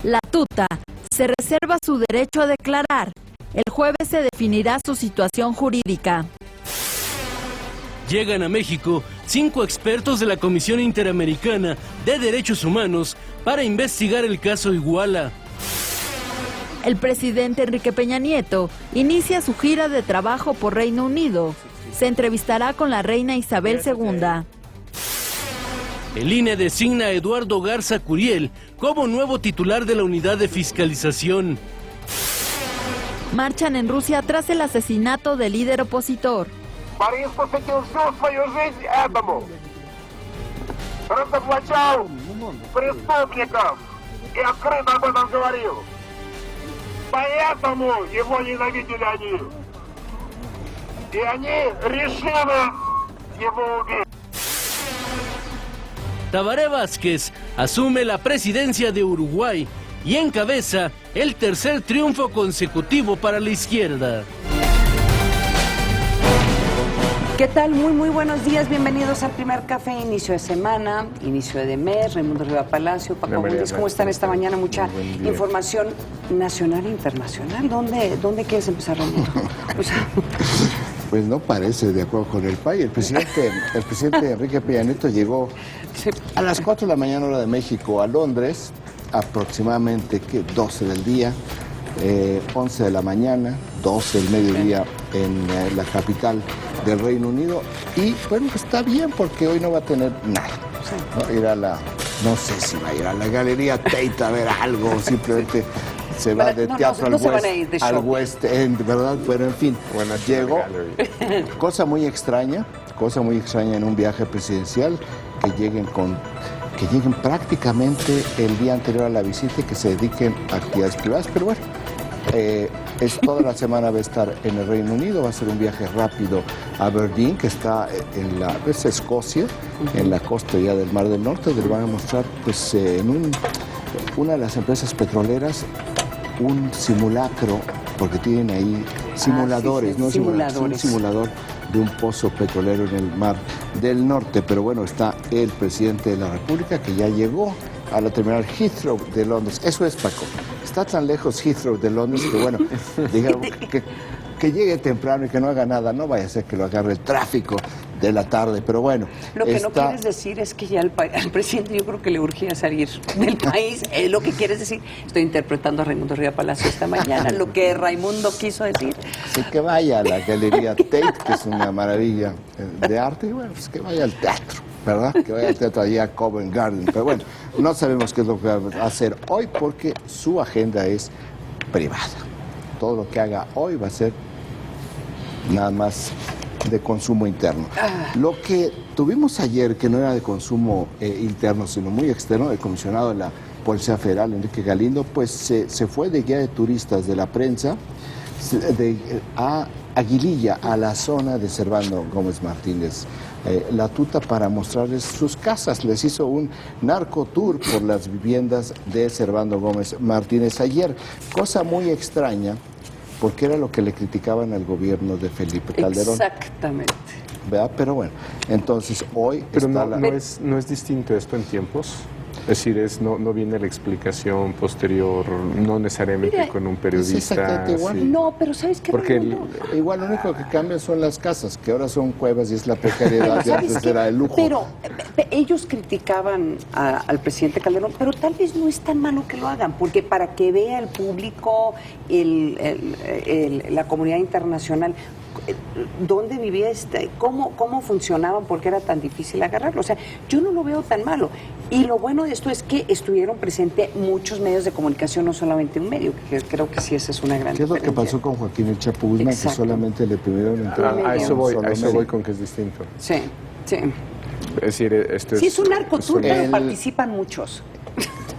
La tuta se reserva su derecho a declarar. El jueves se definirá su situación jurídica. Llegan a México 5 expertos de la Comisión Interamericana de Derechos Humanos para investigar el caso Iguala. El presidente Enrique Peña Nieto inicia su gira de trabajo por Reino Unido. Se entrevistará con la reina Isabel II. El INE designa a Eduardo Garza Curiel como nuevo titular de la unidad de fiscalización. Marchan en Rusia tras el asesinato del líder opositor. Борис посвятил всю свою жизнь этому. Разоблачал преступников и открыто об этом говорил. Поэтому его ненавидели они. И они решили его убить. Tabaré Vázquez asume la presidencia de Uruguay y encabeza el tercer triunfo consecutivo para la izquierda. ¿Qué tal? Muy buenos días, bienvenidos al Primer Café, inicio de semana, inicio de mes. Raimundo Riva Palacio, Paco Bundes, ¿cómo están esta mañana? Mucha información nacional e internacional. ¿Dónde quieres empezar, Raimundo? Pues no parece de acuerdo con el país. El presidente Enrique Peña Nieto llegó a las 4 de la mañana hora de México a Londres, aproximadamente 12 del día, 11 de la mañana, 12 del mediodía en la capital del Reino Unido. Y bueno, está bien porque hoy no va a tener nada. ¿No? No sé si va a ir a la Galería Tate a ver algo, simplemente se va de teatro al West End, ¿verdad? Pero en fin, llegó. Cosa muy extraña en un viaje presidencial, que lleguen prácticamente el día anterior a la visita y que se dediquen a actividades privadas, pero bueno, toda la semana va a estar en el Reino Unido, va a ser un viaje rápido a Aberdeen, que está es Escocia, en la costa ya del Mar del Norte, donde van a mostrar pues en una de las empresas petroleras un simulacro, porque tienen ahí simuladores, un simulador de un pozo petrolero en el Mar del Norte. Pero bueno, está el presidente de la República, que ya llegó a la terminal Heathrow de Londres. Eso es, Paco. Está tan lejos Heathrow de Londres que bueno, digamos que llegue temprano y que no haga nada, no vaya a ser que lo agarre el tráfico de la tarde, pero bueno. Lo que no quieres decir es que ya al presidente yo creo que le urgía salir del país. Lo que quieres decir, estoy interpretando a Raimundo Riva Palacio esta mañana, lo que Raimundo quiso decir. Sí, que vaya a la Galería Tate, que es una maravilla de arte, y bueno, pues que vaya al teatro, ¿verdad? Que vaya al teatro allá a Covent Garden, pero bueno, no sabemos qué es lo que va a hacer hoy porque su agenda es privada. Todo lo que haga hoy va a ser nada más de consumo interno. Lo que tuvimos ayer, que no era de consumo interno, sino muy externo, el comisionado de la Policía Federal, Enrique Galindo, pues se fue de guía de turistas de la prensa a Aguililla, a la zona de Servando Gómez Martínez. La tuta para mostrarles sus casas. Les hizo un narcotour por las viviendas de Servando Gómez Martínez ayer. Cosa muy extraña, porque era lo que le criticaban al gobierno de Felipe Calderón. Exactamente. ¿Verdad? Pero bueno, entonces hoy... Pero no es distinto esto en tiempos. Es decir, no viene la explicación posterior, no necesariamente con un periodista. Es exactamente igual. Sí. No, pero ¿sabes qué? Porque igual lo único que cambia son las casas, que ahora son cuevas y es la precariedad, y antes era el lujo. Pero ellos criticaban al presidente Calderón, pero tal vez no es tan malo que lo hagan, porque para que vea el público, la comunidad internacional, dónde vivía cómo funcionaban, porque era tan difícil agarrarlo. O sea, yo no lo veo tan malo. Y lo bueno de esto es que estuvieron presentes muchos medios de comunicación, no solamente un medio, que creo que sí, esa es una gran diferencia. ¿Qué es lo que pasó con Joaquín El Chapo Guzmán, que solamente le pidieron entrar? A eso voy con que es distinto. Sí. Es decir, esto es un narcotour, pero participan muchos.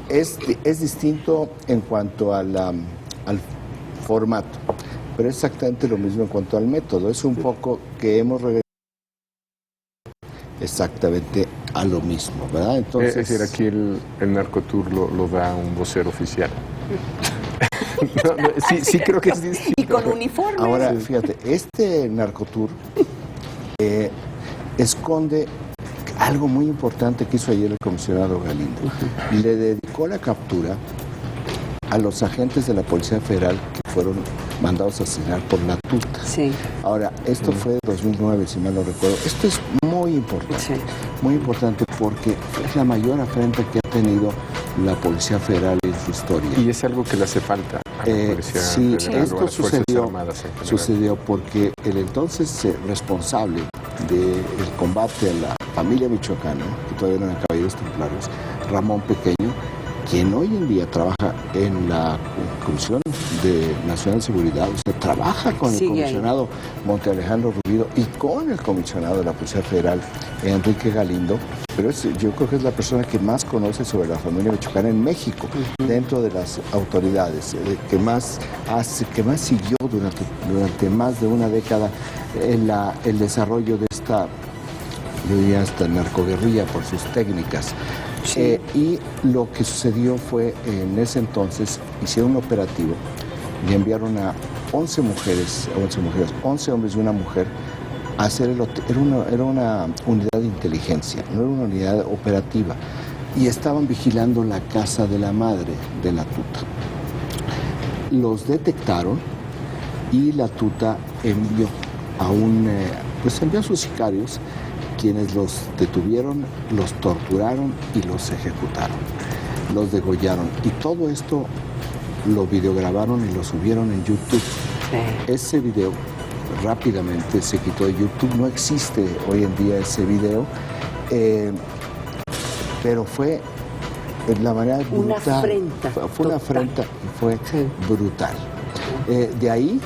Es distinto en cuanto al formato, pero es exactamente lo mismo en cuanto al método. Es un poco que hemos regresado exactamente a lo mismo, ¿verdad? Entonces, es decir, aquí el narcotour lo da un vocero oficial. Sí, creo que es distinto. Y con uniforme. Ahora, fíjate, este narcotour esconde algo muy importante que hizo ayer el comisionado Galindo. Le dedicó la captura a los agentes de la Policía Federal que fueron mandados a asesinar por la tuta. Sí. Ahora, esto fue en 2009, si mal no recuerdo. Esto es muy importante porque es la mayor afrenta que ha tenido la Policía Federal en su historia. Y es algo que le hace falta a la Policía sí, Federal, esto o a las Fuerzas Armadas en general. sucedió porque el entonces responsable del combate a la familia michoacana, que todavía eran caballeros templarios, Ramón Pequeño, quien hoy en día trabaja en la Comisión Nacional de Seguridad, o sea, trabaja con el comisionado Monte Alejandro Rubido y con el comisionado de la Policía Federal, Enrique Galindo, pero yo creo que es la persona que más conoce sobre la familia michoacana en México, dentro de las autoridades, que más siguió durante más de una década el desarrollo de esta, yo diría, hasta narcoguerrilla por sus técnicas. Sí. Y lo que sucedió fue, en ese entonces, hicieron un operativo y enviaron a 11 hombres y una mujer, a hacer era una unidad de inteligencia, no era una unidad operativa, y estaban vigilando la casa de la madre de la tuta. Los detectaron y la tuta envió a sus sicarios, quienes los detuvieron, los torturaron y los ejecutaron, los degollaron. Y todo esto lo videograbaron y lo subieron en YouTube. Ese video rápidamente se quitó de YouTube, no existe hoy en día ese video, pero fue de la manera brutal. Una afrenta. Fue una afrenta y fue brutal. De ahí...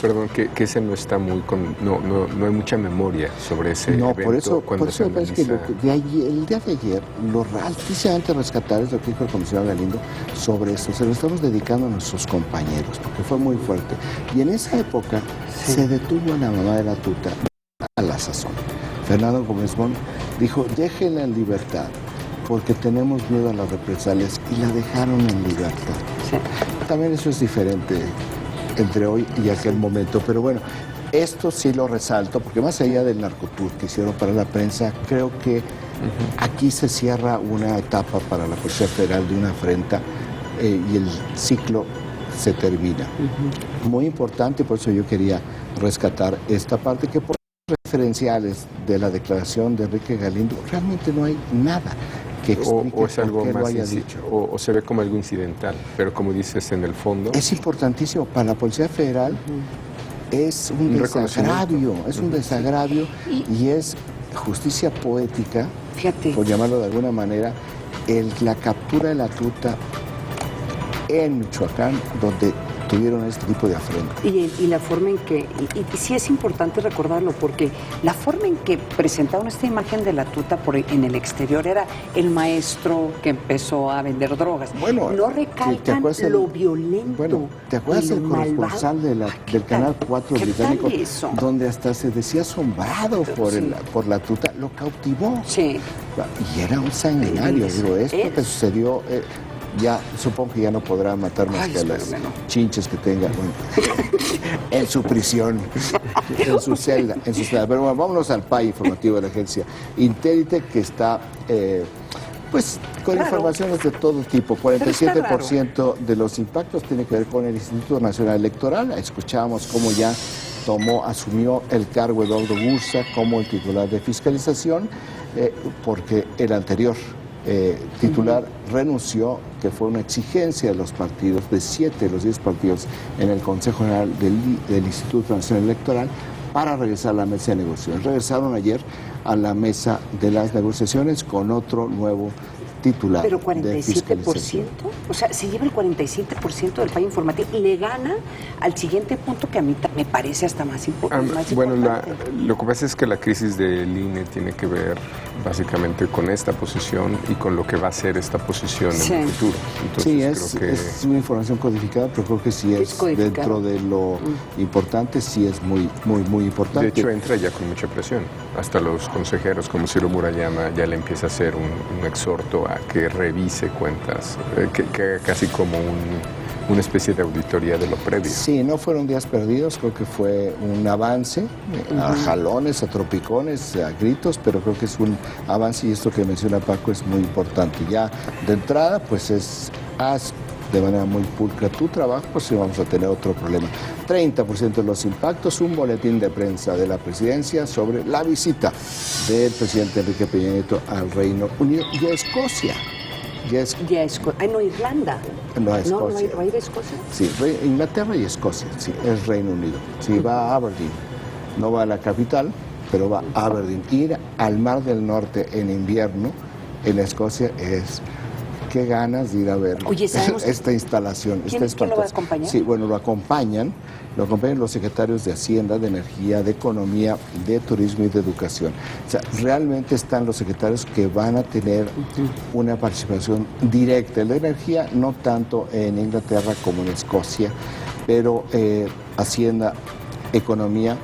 Perdón, que ese no está muy no hay mucha memoria sobre ese evento. Por eso me parece que el día de ayer, lo altísimamente rescatable es lo que dijo el comisionado Galindo sobre esto. Se lo estamos dedicando a nuestros compañeros, porque fue muy fuerte. Y en esa época se detuvo a la mamá de la tuta a la sazón. Fernando Gómez Mon dijo, déjenla en libertad, porque tenemos miedo a las represalias, y la dejaron en libertad. Sí. También eso es diferente entre hoy y aquel momento, pero bueno, esto sí lo resalto, porque más allá del narcotour que hicieron para la prensa, creo que aquí se cierra una etapa para la Policía Federal de una afrenta y el ciclo se termina. Muy importante, por eso yo quería rescatar esta parte, que por referenciales de la declaración de Enrique Galindo, realmente no hay nada que explique o es algo por qué más lo haya dicho. O se ve como algo incidental, pero como dices, en el fondo... Es importantísimo. Para la Policía Federal es un desagravio y es justicia poética, por llamarlo de alguna manera, la captura de la tuta en Michoacán, donde tuvieron este tipo de afrenta. Y la forma en que, y sí es importante recordarlo, porque la forma en que presentaron esta imagen de la tuta en el exterior era el maestro que empezó a vender drogas. Bueno, no recalcan lo violento. Bueno, ¿te acuerdas del corresponsal del Canal 4 británico, donde hasta se decía asombrado por la tuta? Lo cautivó. Sí. Y era un sanguinario. Digo, esto que sucedió... ya supongo que ya no podrá matar más que a las chinches que tenga en su prisión, en su celda. Pero bueno, vámonos al PAI informativo de la agencia Intelite, que está con informaciones de todo tipo. 47% de los impactos tiene que ver con el Instituto Nacional Electoral. Escuchábamos cómo ya asumió el cargo Eduardo Bursa como el titular de fiscalización, porque el anterior titular renunció, que fue una exigencia de los partidos, de 7 de los 10 partidos en el Consejo General del Instituto Nacional Electoral, para regresar a la mesa de negociaciones. Regresaron ayer a la mesa de las negociaciones con otro nuevo titular. Pero 47%, o sea, se lleva el 47% del PAI informativo y le gana al siguiente punto, que a mí me parece hasta más importante. Bueno, lo que pasa es que la crisis del INE tiene que ver básicamente con esta posición y con lo que va a ser esta posición en el futuro. Entonces, es una información codificada, pero creo que sí es dentro de lo importante, sí es muy, muy, muy importante. De hecho, entra ya con mucha presión. Hasta los consejeros, como Ciro Murayama, ya le empieza a hacer un exhorto a que revise cuentas, que casi como una especie de auditoría de lo previo. Sí, no fueron días perdidos, creo que fue un avance, a jalones, a tropicones, a gritos, pero creo que es un avance, y esto que menciona Paco es muy importante. Ya de entrada, pues haz de manera muy pulcra tu trabajo, pues sí vamos a tener otro problema. 30% de los impactos, un boletín de prensa de la presidencia sobre la visita del presidente Enrique Peña Nieto al Reino Unido y a Escocia. No, Irlanda. No, Escocia. ¿No va a ir a Escocia? Sí, Inglaterra y Escocia, sí, es Reino Unido. Sí, va a Aberdeen, no va a la capital, pero va a Aberdeen. Ir al Mar del Norte en invierno en Escocia es... Qué ganas de ir a ver esta instalación. ¿Quién lo va a acompañar? Sí, bueno, lo acompañan los secretarios de Hacienda, de Energía, de Economía, de Turismo y de Educación. O sea, realmente están los secretarios que van a tener una participación directa en la energía, no tanto en Inglaterra como en Escocia, pero Hacienda, Economía,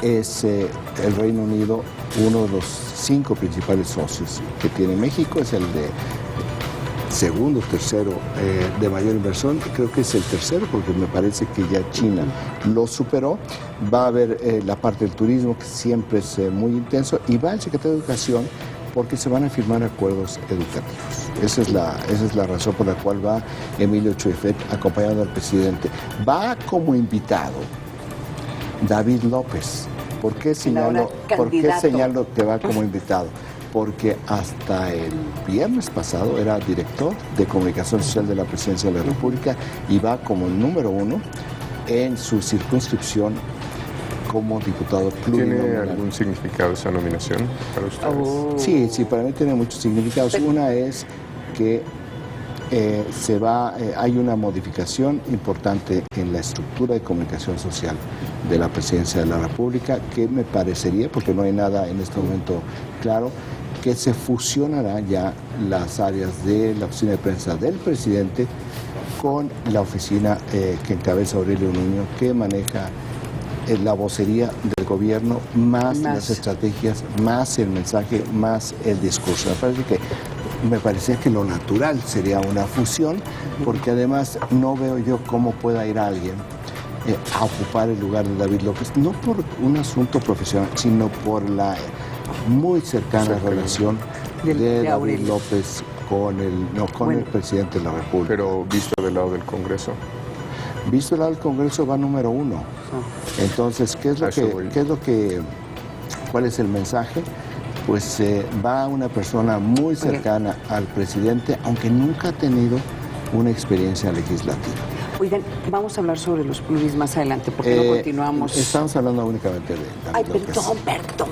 es el Reino Unido uno de los 5 principales socios que tiene México, es el de segundo, tercero de mayor inversión, creo que es el tercero porque me parece que ya China lo superó. Va a haber la parte del turismo que siempre es muy intenso y va el secretario de Educación porque se van a firmar acuerdos educativos. Esa es la razón por la cual va Emilio Choifet acompañado al presidente. Va como invitado David López. ¿Por qué señalo que va como invitado? Porque hasta el viernes pasado era director de Comunicación Social de la Presidencia de la República y va como número 1 en su circunscripción como diputado plurinominal. ¿Tiene algún significado esa nominación para ustedes? Sí, para mí tiene muchos significados. Una es que hay una modificación importante en la estructura de comunicación social de la Presidencia de la República que me parecería, porque no hay nada en este momento claro, que se fusionará ya las áreas de la oficina de prensa del presidente con la oficina que encabeza Aurelio Nuño, que maneja la vocería del gobierno, más las estrategias, más el mensaje, más el discurso. Me parecía que lo natural sería una fusión, porque además no veo yo cómo pueda ir alguien a ocupar el lugar de David López, no por un asunto profesional, sino por la muy cercana relación de David López con el presidente de la República. Pero visto del lado del Congreso. Visto del lado del Congreso va número 1. Entonces, ¿cuál es el mensaje? Pues va una persona muy cercana al presidente, aunque nunca ha tenido una experiencia legislativa. Oigan, vamos a hablar sobre los pluris más adelante, porque no continuamos. Estamos hablando únicamente de David López. Perdón.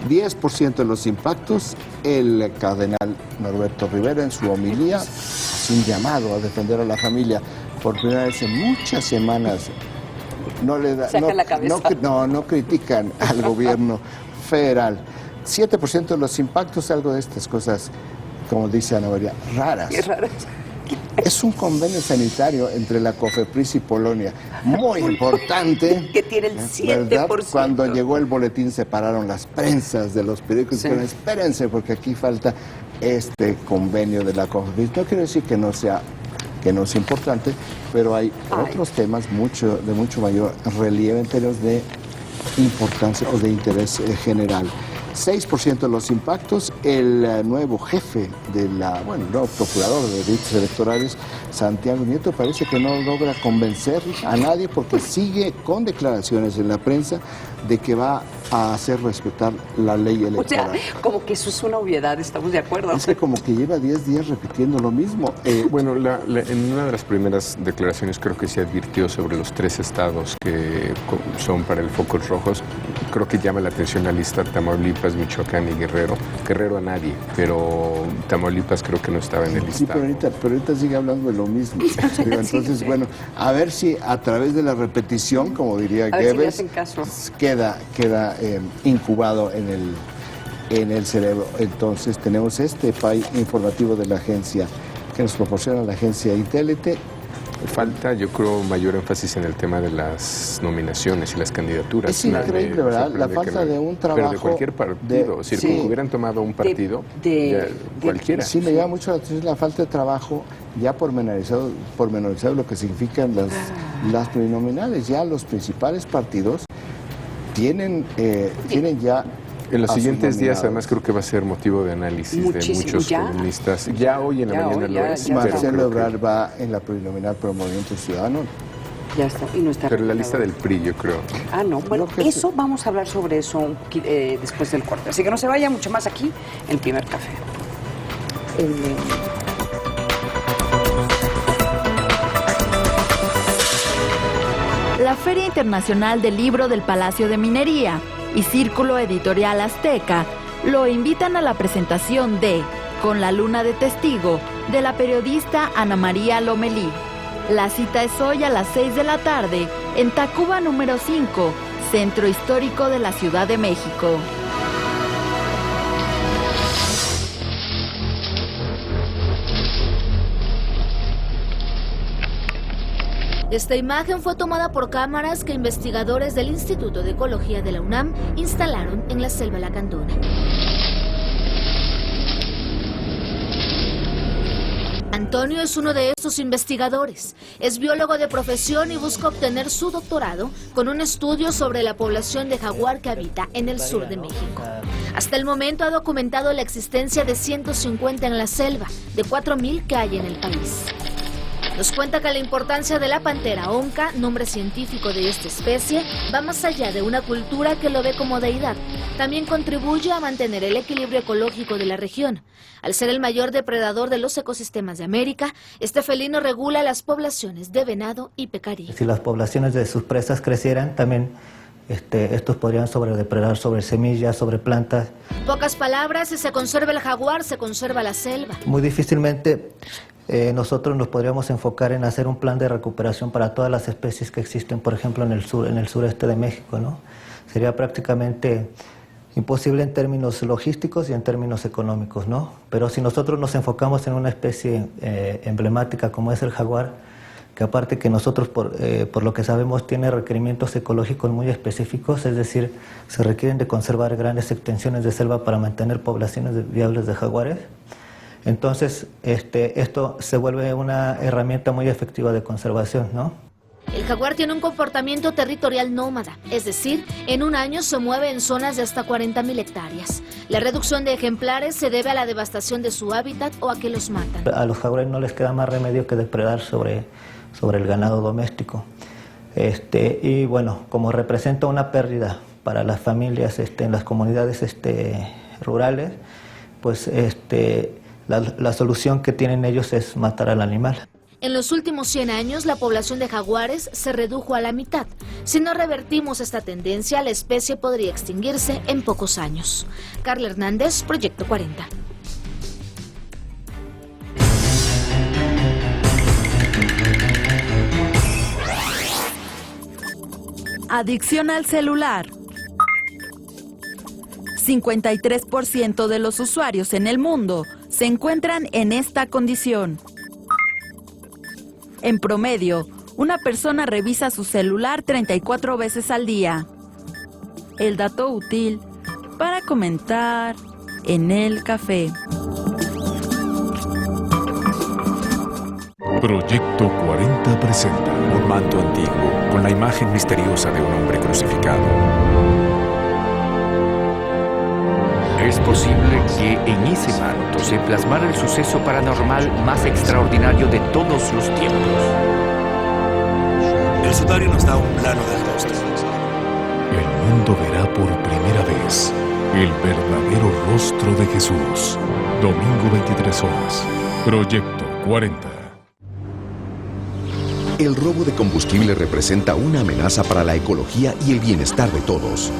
10% de los impactos, el cardenal Norberto Rivera en su homilía hace un llamado a defender a la familia. Por primera vez en muchas semanas no critican al gobierno federal. 7% de los impactos, algo de estas cosas, como dice Ana María, raras. Qué raras. Es un convenio sanitario entre la COFEPRIS y Polonia, muy importante. Que tiene el 7%. ¿Verdad? Cuando llegó el boletín separaron las prensas de los periódicos. Pero espérense, porque aquí falta este convenio de la COFEPRIS. No quiero decir que no sea importante, pero hay otros temas de mucho mayor relieve en términos de importancia o de interés general. 6% de los impactos, el nuevo jefe el nuevo procurador de delitos electorales, Santiago Nieto, parece que no logra convencer a nadie porque sigue con declaraciones en la prensa de que va a hacer respetar la ley electoral. O sea, como que eso es una obviedad, estamos de acuerdo. Es que como que lleva 10 días repitiendo lo mismo. Bueno, en una de las primeras declaraciones creo que se advirtió sobre los 3 estados que son para el focos rojos. Creo que llama la atención la lista Tamaulipas, Michoacán y Guerrero. Guerrero a nadie, pero Tamaulipas creo que no estaba en el listado. Sí, pero ahorita sigue hablando de lo mismo. Entonces, bueno, a ver si a través de la repetición, como diría Goebbels, queda incubado en el cerebro. Entonces tenemos este pay informativo de la agencia que nos proporciona la agencia Intelite. Falta, yo creo, mayor énfasis en el tema de las nominaciones y las candidaturas. Es increíble, ¿verdad? La falta de un trabajo... Pero de cualquier partido. Si hubieran tomado un partido, cualquiera. Sí, me llama mucho la atención la falta de trabajo ya pormenorizado lo que significan las plurinominales. Ya los principales partidos tienen ya En los a sus siguientes días, nominados. además, creo que va a ser motivo de análisis Muchísimo, de muchos ya. columnistas. Ya hoy en la Ya mañana hoy, lo ya, es. ya. pero Marcelo creo que- Ebrard va en la plurinominal por el Movimiento Ciudadano. Ya está. Y no está Pero la lista registrado. del PRI, yo creo. Ah, no. Bueno, Lo que eso vamos a hablar sobre eso después del corte. Así que no se vaya mucho más aquí en Primer Café. La Feria Internacional del Libro del Palacio de Minería y Círculo Editorial Azteca lo invitan a la presentación de Con la Luna de Testigo, de la periodista Ana María Lomelí. La cita es hoy a las 6 de la tarde en Tacuba número 5, Centro Histórico de la Ciudad de México. Esta imagen fue tomada por cámaras que investigadores del Instituto de Ecología de la UNAM instalaron en la selva lacandona. Antonio es uno de estos investigadores. Es biólogo de profesión y busca obtener su doctorado con un estudio sobre la población de jaguar que habita en el sur de México. Hasta el momento ha documentado la existencia de 150 en la selva, de 4.000 que hay en el país. Nos cuenta que la importancia de la pantera onca, nombre científico de esta especie, va más allá de una cultura que lo ve como deidad. También contribuye a mantener el equilibrio ecológico de la región. Al ser el mayor depredador de los ecosistemas de América, este felino regula las poblaciones de venado y pecarí. Si las poblaciones de sus presas crecieran, también estos podrían sobredepredar sobre semillas, sobre plantas. Pocas palabras, si se conserva el jaguar, se conserva la selva. Muy difícilmente nosotros nos podríamos enfocar en hacer un plan de recuperación para todas las especies que existen, por ejemplo, en el sureste de México, ¿no? Sería prácticamente imposible en términos logísticos y en términos económicos, ¿no? Pero si nosotros nos enfocamos en una especie emblemática como es el jaguar, que aparte que nosotros, por lo que sabemos, tiene requerimientos ecológicos muy específicos, es decir, se requieren de conservar grandes extensiones de selva para mantener poblaciones viables de jaguares. Entonces, esto se vuelve una herramienta muy efectiva de conservación, ¿no? El jaguar tiene un comportamiento territorial nómada, es decir, en un año se mueve en zonas de hasta 40.000 hectáreas. La reducción de ejemplares se debe a la devastación de su hábitat o a que los matan. A los jaguares no les queda más remedio que depredar sobre el ganado doméstico. Y bueno, como representa una pérdida para las familias en las comunidades rurales, pues la solución que tienen ellos es matar al animal. En los últimos 100 años, la población de jaguares se redujo a la mitad. Si no revertimos esta tendencia, la especie podría extinguirse en pocos años. Carla Hernández, Proyecto 40. Adicción al celular. 53% de los usuarios en el mundo se encuentran en esta condición. En promedio, una persona revisa su celular 34 veces al día. El dato útil para comentar en el café. Proyecto 40 presenta un manto antiguo con la imagen misteriosa de un hombre crucificado. Es posible que en ese manto se plasmara el suceso paranormal más extraordinario de todos los tiempos. El sudario nos da un plano del rostro. El mundo verá por primera vez el verdadero rostro de Jesús. Domingo 23 horas. Proyecto 40. El robo de combustible representa una amenaza para la ecología y el bienestar de todos.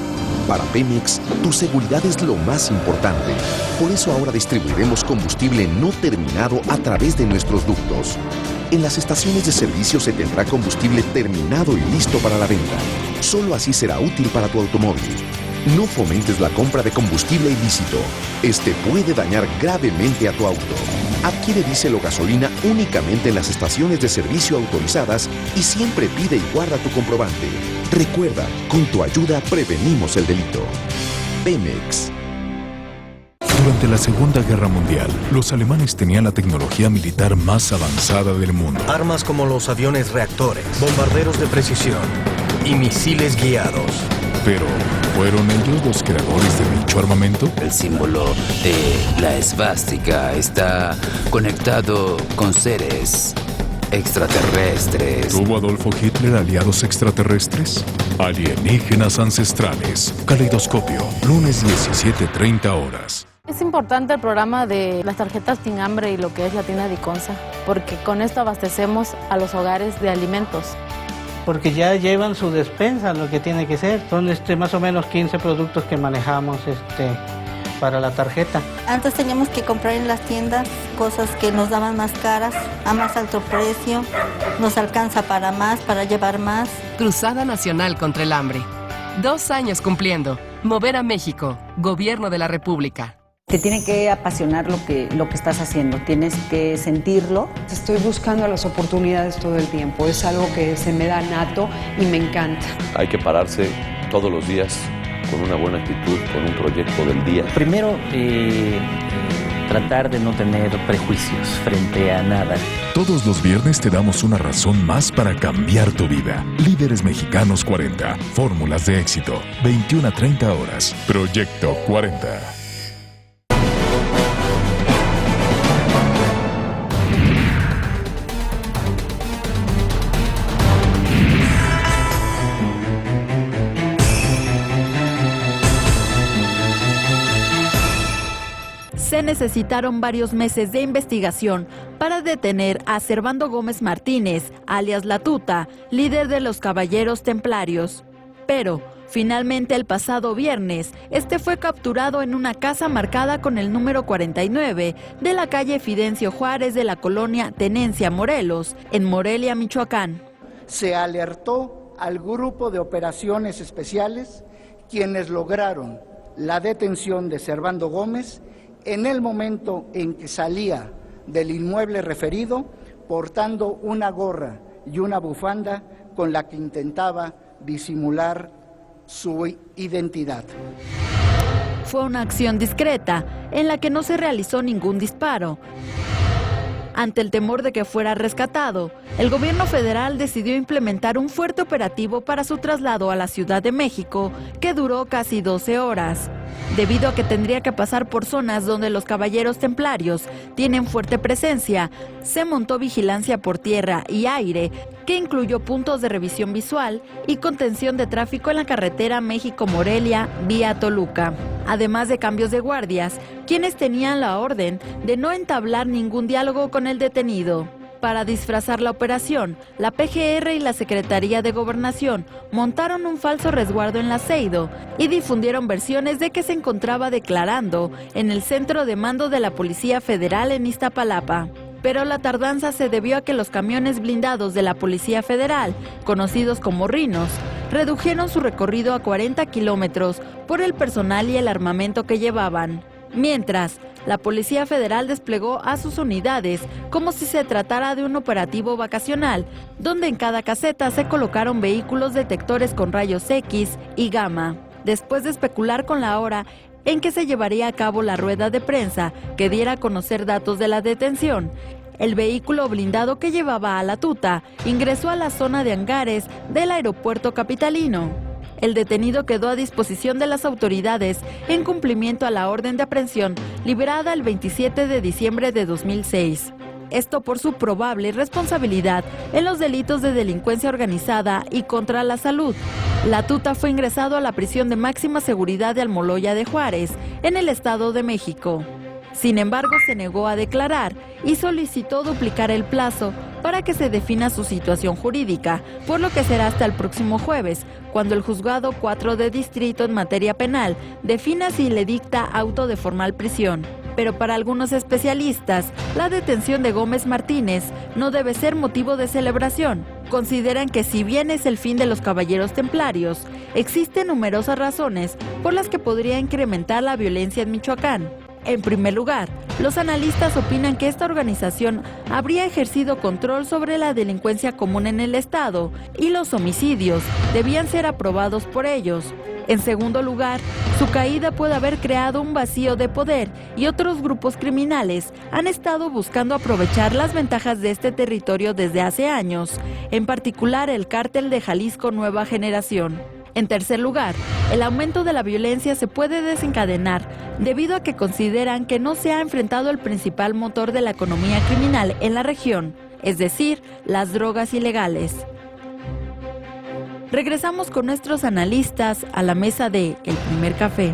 Para Pemex, tu seguridad es lo más importante. Por eso ahora distribuiremos combustible no terminado a través de nuestros ductos. En las estaciones de servicio se tendrá combustible terminado y listo para la venta. Solo así será útil para tu automóvil. No fomentes la compra de combustible ilícito. Este puede dañar gravemente a tu auto. Adquiere diésel o gasolina únicamente en las estaciones de servicio autorizadas y siempre pide y guarda tu comprobante. Recuerda, con tu ayuda prevenimos el delito. Pemex. Durante la Segunda Guerra Mundial, los alemanes tenían la tecnología militar más avanzada del mundo. Armas como los aviones reactores, bombarderos de precisión y misiles guiados. Pero, ¿fueron ellos los creadores de dicho armamento? El símbolo de la esvástica está conectado con seres extraterrestres. ¿Tuvo Adolfo Hitler aliados extraterrestres? Alienígenas ancestrales. Caleidoscopio, lunes 17:30 horas. Es importante el programa de las tarjetas Sin Hambre y lo que es la tienda de Iconza, porque con esto abastecemos a los hogares de alimentos. Porque ya llevan su despensa, lo que tiene que ser. Son más o menos 15 productos que manejamos para la tarjeta. Antes teníamos que comprar en las tiendas cosas que nos daban más caras, a más alto precio, nos alcanza para más, para llevar más. Cruzada Nacional contra el Hambre. 2 años cumpliendo. Mover a México. Gobierno de la República. Te tiene que apasionar lo que estás haciendo, tienes que sentirlo. Estoy buscando las oportunidades todo el tiempo, es algo que se me da nato y me encanta. Hay que pararse todos los días con una buena actitud, con un proyecto del día. Primero, tratar de no tener prejuicios frente a nada. Todos los viernes te damos una razón más para cambiar tu vida. Líderes Mexicanos 40. Fórmulas de éxito. 21 a 30 horas. Proyecto 40. Se necesitaron varios meses de investigación para detener a Servando Gómez Martínez, alias La Tuta, líder de los Caballeros Templarios. Pero, finalmente el pasado viernes, este fue capturado en una casa marcada con el número 49 de la calle Fidencio Juárez de la colonia Tenencia, Morelos, en Morelia, Michoacán. Se alertó al grupo de operaciones especiales, quienes lograron la detención de Servando Gómez en el momento en que salía del inmueble referido portando una gorra y una bufanda con la que intentaba disimular su identidad. Fue una acción discreta en la que no se realizó ningún disparo. Ante el temor de que fuera rescatado, el gobierno federal decidió implementar un fuerte operativo para su traslado a la Ciudad de México, que duró casi 12 horas. Debido a que tendría que pasar por zonas donde los caballeros templarios tienen fuerte presencia, se montó vigilancia por tierra y aire, que incluyó puntos de revisión visual y contención de tráfico en la carretera México-Morelia vía Toluca. Además de cambios de guardias, quienes tenían la orden de no entablar ningún diálogo con el detenido. Para disfrazar la operación, la PGR y la Secretaría de Gobernación montaron un falso resguardo en la Seido y difundieron versiones de que se encontraba declarando en el centro de mando de la Policía Federal en Iztapalapa. Pero la tardanza se debió a que los camiones blindados de la Policía Federal, conocidos como Rhinos, redujeron su recorrido a 40 kilómetros por el personal y el armamento que llevaban. Mientras, la Policía Federal desplegó a sus unidades como si se tratara de un operativo vacacional, donde en cada caseta se colocaron vehículos detectores con rayos X y gamma. Después de especular con la hora en que se llevaría a cabo la rueda de prensa que diera a conocer datos de la detención, el vehículo blindado que llevaba a La Tuta ingresó a la zona de hangares del aeropuerto capitalino. El detenido quedó a disposición de las autoridades en cumplimiento a la orden de aprehensión liberada el 27 de diciembre de 2006. Esto por su probable responsabilidad en los delitos de delincuencia organizada y contra la salud. La Tuta fue ingresado a la prisión de máxima seguridad de Almoloya de Juárez, en el Estado de México. Sin embargo, se negó a declarar y solicitó duplicar el plazo para que se defina su situación jurídica, por lo que será hasta el próximo jueves, cuando el Juzgado 4 de Distrito en materia penal defina si le dicta auto de formal prisión. Pero para algunos especialistas, la detención de Gómez Martínez no debe ser motivo de celebración. Consideran que si bien es el fin de los Caballeros Templarios, existen numerosas razones por las que podría incrementar la violencia en Michoacán. En primer lugar, los analistas opinan que esta organización habría ejercido control sobre la delincuencia común en el estado y los homicidios debían ser aprobados por ellos. En segundo lugar, su caída puede haber creado un vacío de poder y otros grupos criminales han estado buscando aprovechar las ventajas de este territorio desde hace años, en particular el Cártel de Jalisco Nueva Generación. En tercer lugar, el aumento de la violencia se puede desencadenar debido a que consideran que no se ha enfrentado el principal motor de la economía criminal en la región, es decir, las drogas ilegales. Regresamos con nuestros analistas a la mesa de El Primer Café.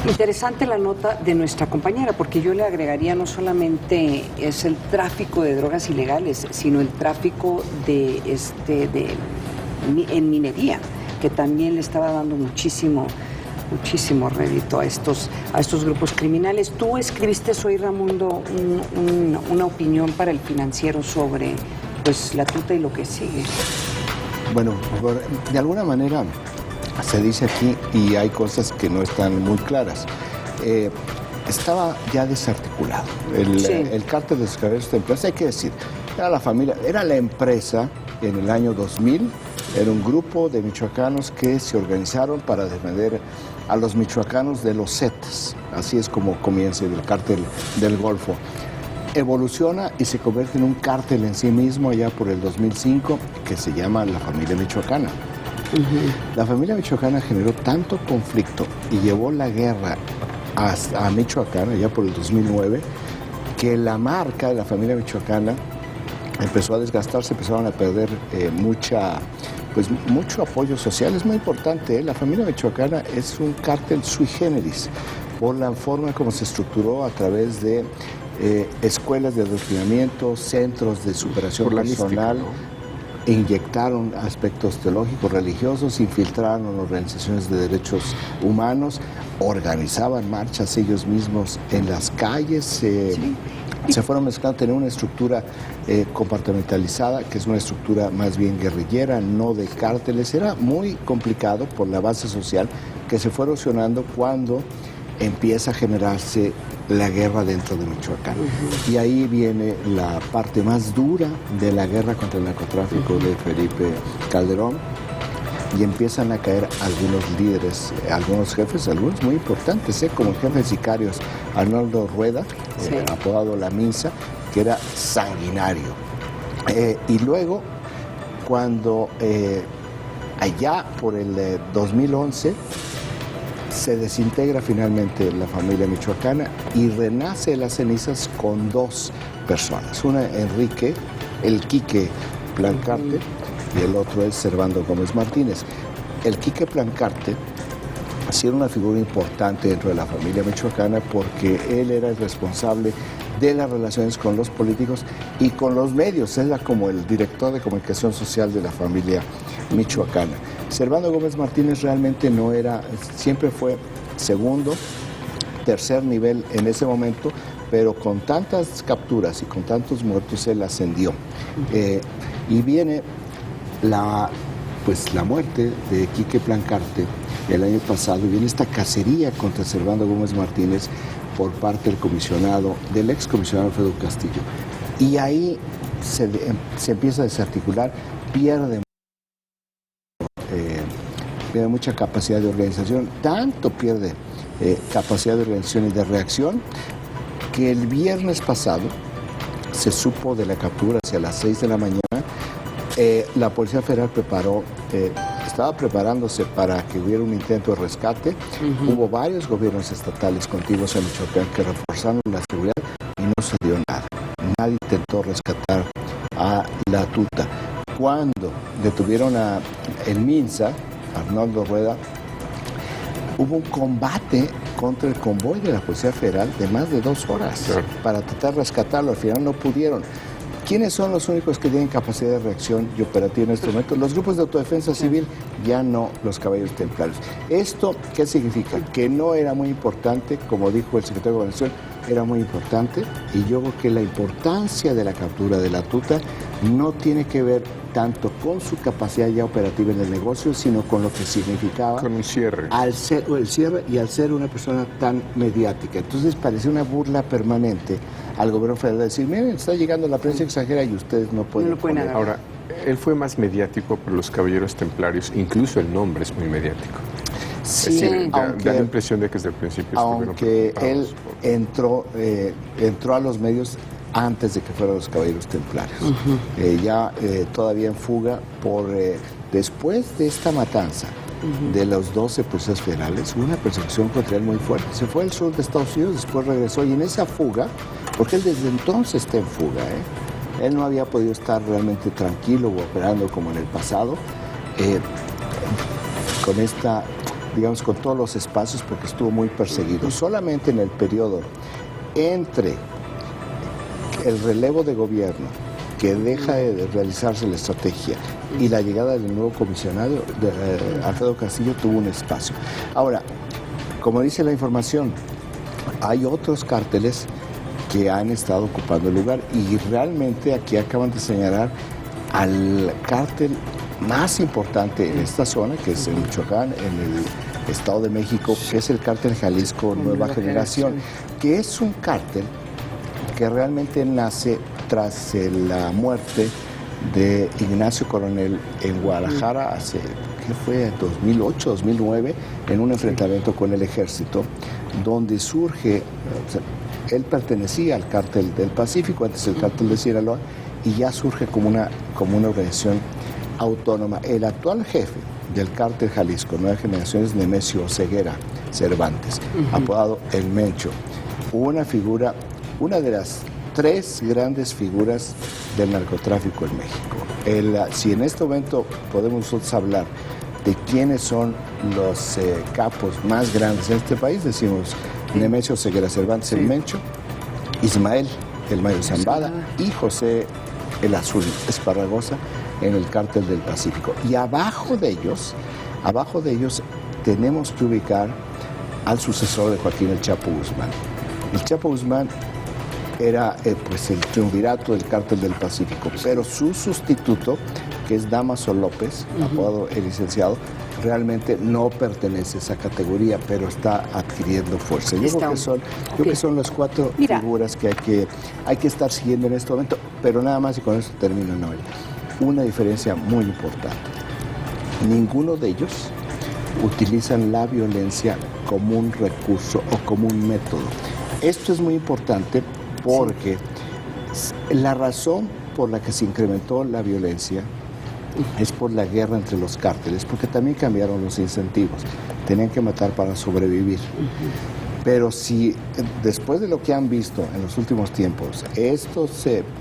Interesante la nota de nuestra compañera, porque yo le agregaría no solamente es el tráfico de drogas ilegales, sino el tráfico en minería, que también le estaba dando muchísimo rédito a estos grupos criminales. Tú escribiste hoy, Raimundo, una opinión para El Financiero sobre pues la tuta y lo que sigue. Bueno, de alguna manera se dice aquí, y hay cosas que no están muy claras. Estaba ya desarticulado. El cártel de los caballeros templarios, hay que decir, era la familia, era la empresa en el año 2000, era un grupo de michoacanos que se organizaron para defender a los michoacanos de los Zetas. Así es como comienza el cártel del Golfo. Evoluciona y se convierte en un cártel en sí mismo allá por el 2005, que se llama la familia michoacana. La familia michoacana generó tanto conflicto y llevó la guerra a Michoacán, allá por el 2009, que la marca de la familia michoacana empezó a desgastarse, empezaron a perder mucho apoyo social. Es muy importante, la familia michoacana es un cártel sui generis, por la forma como se estructuró a través de escuelas de adoctrinamiento, centros de superación personal, inyectaron aspectos teológicos, religiosos, infiltraron organizaciones de derechos humanos, organizaban marchas ellos mismos en las calles, se fueron mezclando, tenían una estructura compartimentalizada, que es una estructura más bien guerrillera, no de cárteles. Era muy complicado por la base social que se fue erosionando cuando empieza a generarse la guerra dentro de Michoacán. Y ahí viene la parte más dura de la guerra contra el narcotráfico de Felipe Calderón, y empiezan a caer algunos líderes, algunos jefes, algunos muy importantes, como el jefe de sicarios Arnoldo Rueda, apodado La Minsa, que era sanguinario. Y luego, cuando allá por el 2011, se desintegra finalmente la familia michoacana y renace de las cenizas con dos personas. Una, Enrique, el Quique Plancarte, y el otro es Servando Gómez Martínez. El Quique Plancarte ha sido una figura importante dentro de la familia michoacana porque él era el responsable de las relaciones con los políticos y con los medios. Era como el director de comunicación social de la familia michoacana. Servando Gómez Martínez realmente no era, siempre fue segundo, tercer nivel en ese momento, pero con tantas capturas y con tantos muertos él ascendió. Y viene la muerte de Quique Plancarte el año pasado, y viene esta cacería contra Servando Gómez Martínez por parte del excomisionado Alfredo Castillo. Y ahí se empieza a desarticular, pierde mucha capacidad de organización, tanto pierde capacidad de organización y de reacción, que el viernes pasado se supo de la captura hacia las 6 de la mañana. La Policía Federal estaba preparándose para que hubiera un intento de rescate. Hubo varios gobiernos estatales contiguos en Michoacán que reforzaron la seguridad y no se dio nada. Nadie intentó rescatar a la tuta. Cuando detuvieron a el Minsa, Arnoldo Rueda, hubo un combate contra el convoy de la Policía Federal de más de 2 horas para tratar de rescatarlo. Al final no pudieron. ¿Quiénes son los únicos que tienen capacidad de reacción y operativa en este momento? Los grupos de autodefensa civil, ya no los caballeros templarios. ¿Esto qué significa? Que no era muy importante, como dijo el secretario de Gobernación, era muy importante, y yo creo que la importancia de la captura de la tuta no tiene que ver tanto con su capacidad ya operativa en el negocio, sino con lo que significaba con un cierre. El cierre y al ser una persona tan mediática. Entonces parece una burla permanente al gobierno federal decir, miren, está llegando la prensa extranjera y ustedes no pueden poner. Ahora, él fue más mediático por los caballeros templarios, incluso el nombre es muy mediático. Sí, es decir, da la impresión de que desde el principio aunque él entró a los medios antes de que fueran los caballeros templarios. Todavía en fuga después de esta matanza de los 12 policías federales, hubo una persecución contra él muy fuerte. Se fue al sur de Estados Unidos, después regresó, y en esa fuga, porque él desde entonces está en fuga, él no había podido estar realmente tranquilo o operando como en el pasado, con todos los espacios, porque estuvo muy perseguido. Solamente en el periodo entre el relevo de gobierno, que deja de realizarse la estrategia, y la llegada del nuevo comisionado, Alfredo Castillo, tuvo un espacio. Ahora, como dice la información, hay otros cárteles que han estado ocupando el lugar, y realmente aquí acaban de señalar al cártel más importante en esta zona, que es en Michoacán, en el Estado de México, que es el cártel Jalisco Nueva Generación, que es un cártel que realmente nace tras la muerte de Ignacio Coronel en Guadalajara hace, ¿qué fue? 2008, 2009, en un enfrentamiento con el ejército, donde surge, él pertenecía al cártel del Pacífico, antes el cártel de Sinaloa, y ya surge como una organización autónoma. El actual jefe del cártel Jalisco Nueva Generación es Nemesio Ceguera Cervantes, apodado El Mencho, una de las 3 grandes figuras del narcotráfico en México. Si en este momento podemos nosotros hablar de quiénes son los capos más grandes en este país, decimos Nemesio Ceguera Cervantes, El Mencho, Ismael El Mayo Zambada y José El Azul Esparragosa en el cártel del Pacífico. Y abajo de ellos tenemos que ubicar al sucesor de Joaquín El Chapo Guzmán. El Chapo Guzmán era el triunvirato del cártel del Pacífico, pero su sustituto, que es Dámaso López, apodado El Licenciado, realmente no pertenece a esa categoría, pero está adquiriendo fuerza. Yo creo que son las 4 figuras que hay que estar siguiendo en este momento, pero nada más, y con eso termino, Noel. Una diferencia muy importante. Ninguno de ellos utilizan la violencia como un recurso o como un método. Esto es muy importante porque la razón por la que se incrementó la violencia es por la guerra entre los cárteles, porque también cambiaron los incentivos. Tenían que matar para sobrevivir. Pero si después de lo que han visto en los últimos tiempos,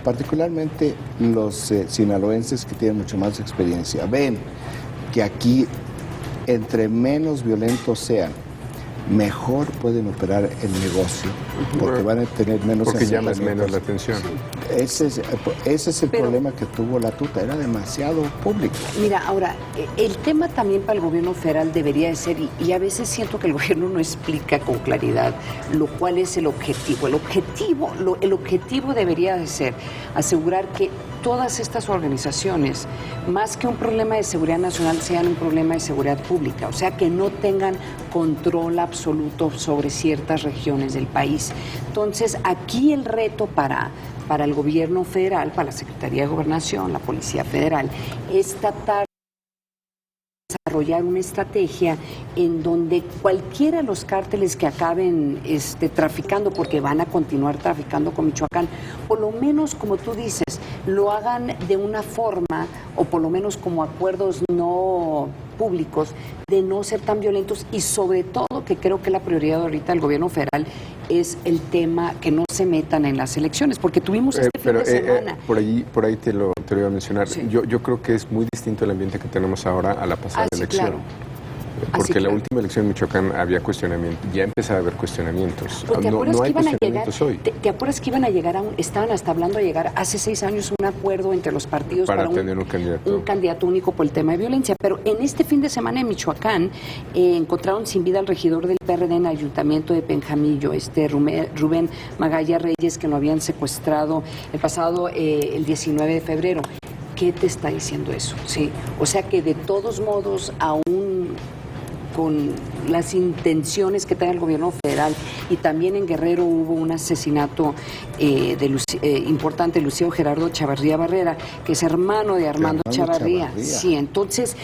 particularmente los sinaloenses que tienen mucho más experiencia, ven que aquí entre menos violentos sean, mejor pueden operar el negocio, porque van a tener menos... Porque llamas menos la atención. Ese es el problema que tuvo la tuta, era demasiado público. Mira, ahora, el tema también para el gobierno federal debería de ser, y a veces siento que el gobierno no explica con claridad cuál es el objetivo. El objetivo debería de ser asegurar que todas estas organizaciones, más que un problema de seguridad nacional, sean un problema de seguridad pública, o sea, que no tengan control absoluto sobre ciertas regiones del país. Entonces, aquí el reto para el gobierno federal, para la Secretaría de Gobernación, la Policía Federal, es tratar de desarrollar una estrategia en donde cualquiera de los cárteles que acaben traficando, porque van a continuar traficando con Michoacán, por lo menos, como tú dices, lo hagan de una forma, o por lo menos como acuerdos no públicos, de no ser tan violentos, y sobre todo, que creo que la prioridad ahorita del gobierno federal es el tema que no se metan en las elecciones, porque tuvimos fin de semana. Por ahí te lo iba a mencionar. Sí. Yo creo que es muy distinto el ambiente que tenemos ahora a la pasada elección. Claro. Porque la última elección en Michoacán había cuestionamiento, ya empezaba a haber cuestionamientos. No hay cuestionamientos hoy. ¿Te acuerdas que iban a llegar estaban hasta hablando de llegar hace 6 años un acuerdo entre los partidos para tener un candidato único por el tema de violencia? Pero en este fin de semana en Michoacán encontraron sin vida al regidor del PRD en el ayuntamiento de Penjamillo, Rubén Magalla Reyes, que lo habían secuestrado el pasado el 19 de febrero. ¿Qué te está diciendo eso? Sí, o sea que de todos modos, aún con las intenciones que tenga el gobierno federal, y también en Guerrero hubo un asesinato importante de Lucio Gerardo Chavarría Barrera, que es hermano de Armando Chavarría. Sí, entonces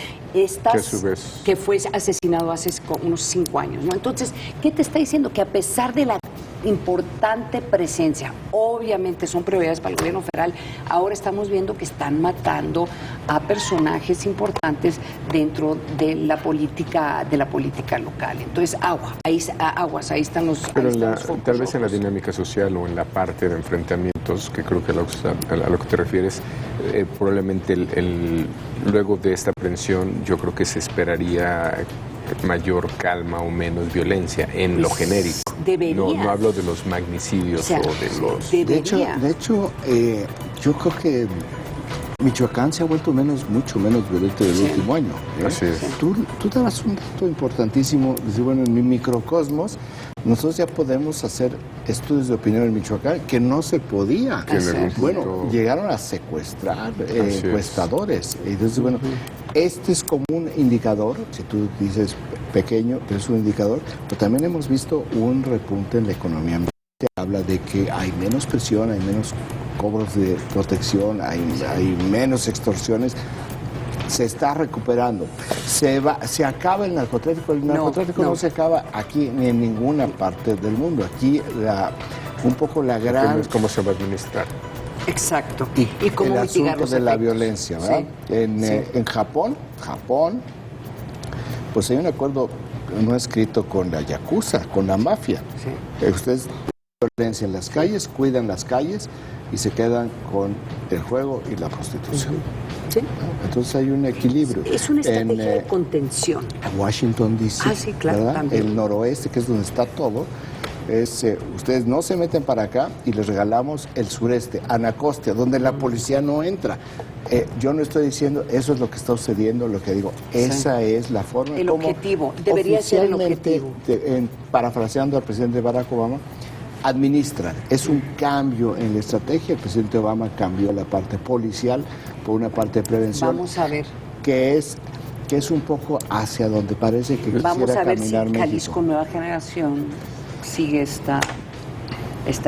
que fue asesinado hace unos 5 años, ¿no? Entonces, ¿qué te está diciendo? Que a pesar de importante presencia. Obviamente son prioridades para el gobierno federal. Ahora estamos viendo que están matando a personajes importantes dentro de la política local. Entonces, aguas, ahí están los Pero focos tal vez en la rojos. dinámica social o en la parte de enfrentamientos, que creo que a lo que te refieres, probablemente luego de esta aprehensión yo creo que se esperaría mayor calma o menos violencia en lo genérico. No hablo de los magnicidios o de los... De hecho, yo creo que Michoacán se ha vuelto mucho menos violento del último año. Así es. Tú dabas un dato importantísimo. Bueno, en mi microcosmos, nosotros ya podemos hacer estudios de opinión en Michoacán que no se podía. Bueno, llegaron a secuestrar encuestadores. Entonces, bueno, este es como un indicador, si tú dices pequeño, pero es un indicador, pero también hemos visto un repunte en la economía. Habla de que hay menos presión, hay menos cobros de protección, hay menos extorsiones. Se está recuperando. Se acaba el narcotráfico. El narcotráfico no se acaba aquí ni en ninguna parte del mundo. Aquí un poco la gran... Es cómo se va a administrar. Exacto. Y cómo el mitigar asunto los de la efectos. violencia, ¿verdad? En Japón, pues hay un acuerdo no escrito con la yakuza, con la mafia. Ustedes violencia en las calles, cuidan las calles y se quedan con el juego y la prostitución. Sí. Entonces hay un equilibrio. Es una estrategia de contención. Washington D.C., sí, claro, ¿verdad? también. El noroeste, que es donde está todo, ustedes no se meten para acá y les regalamos el sureste, Anacostia, donde la policía no entra. Yo no estoy diciendo eso es lo que está sucediendo, lo que digo, esa es la forma. El objetivo, debería ser el objetivo. Parafraseando al presidente Barack Obama, administran. Es un cambio en la estrategia. El presidente Obama cambió la parte policial por una parte de prevención. Vamos a ver. Que es un poco hacia donde parece que Vamos quisiera a ver si caminar Jalisco México. Nueva Generación sigue esta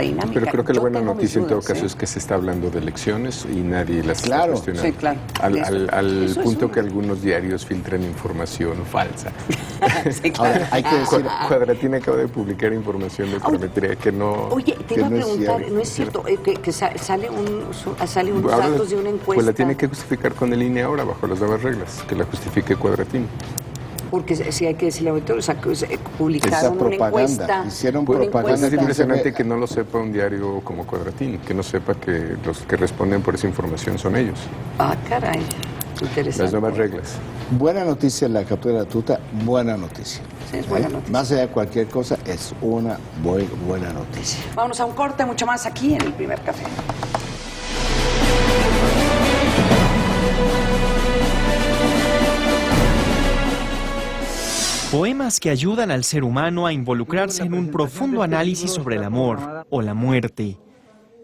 dinámica. Pero creo que la Yo buena tengo noticia mis en todo dudas, caso es que se está hablando de elecciones y nadie las está Claro. cuestionando. Sí, claro. Al Eso es punto una. que algunos diarios filtran información falsa. Sí, claro. Ahora, hay que decir... Cuadratín acaba de publicar información de telemetría que no... Oye, te iba a preguntar, es ¿no es cierto que sale unos Ahora, datos de una encuesta? Pues la tiene que justificar con el INE ahora, bajo las nuevas reglas, que la justifique Cuadratín. Porque sí hay que decirle ahorita, o sea, publicaron Esa una encuesta. Hicieron Pues propaganda. es impresionante que no lo sepa un diario como Cuadratín, que no sepa que los que responden por esa información son ellos. Ah, caray, interesante. Las nuevas reglas. Buena noticia en la captura de la tuta, buena noticia. Sí, es buena noticia. Más allá de cualquier cosa, es una buena noticia. Vámonos a un corte, mucho más aquí en El Primer Café. Poemas que ayudan al ser humano a involucrarse en un profundo análisis sobre el amor o la muerte.